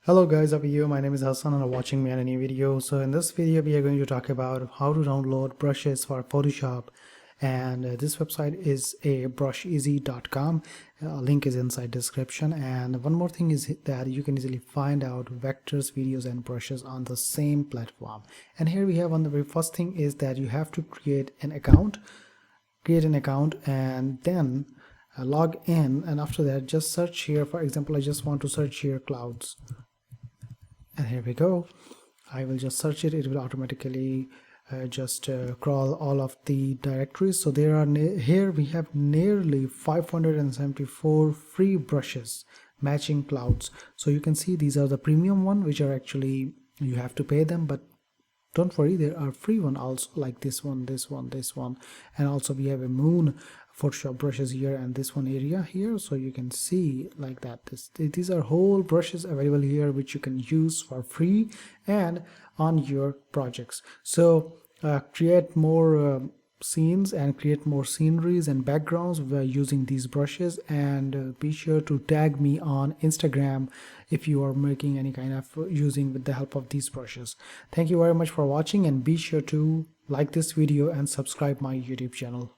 Hello guys, how are you? My name is Hassan and you're watching me on a new video. So in this video we are going to talk about how to download brushes for Photoshop, and this website is a brusheasy.com. Link is inside description. And one more thing is that you can easily find out vectors, videos and brushes on the same platform. And here we have, on the very first thing is that you have to create an account and then log in, and after that just search here. For example, I just want to search here clouds, and here we go. I will just search it. It will automatically just crawl all of the directories. So there are here we have nearly 574 free brushes matching clouds. So you can see these are the premium one, which are actually you have to pay them, but don't worry, there are free one also, like this one, this one, this one, and also we have a moon Photoshop brushes here and this one area here. So you can see like that these are whole brushes available here which you can use for free and on your projects. So create more scenes and create more sceneries and backgrounds by using these brushes, and be sure to tag me on Instagram if you are making any kind of using with the help of these brushes. Thank you very much for watching, and be sure to like this video and subscribe my YouTube channel.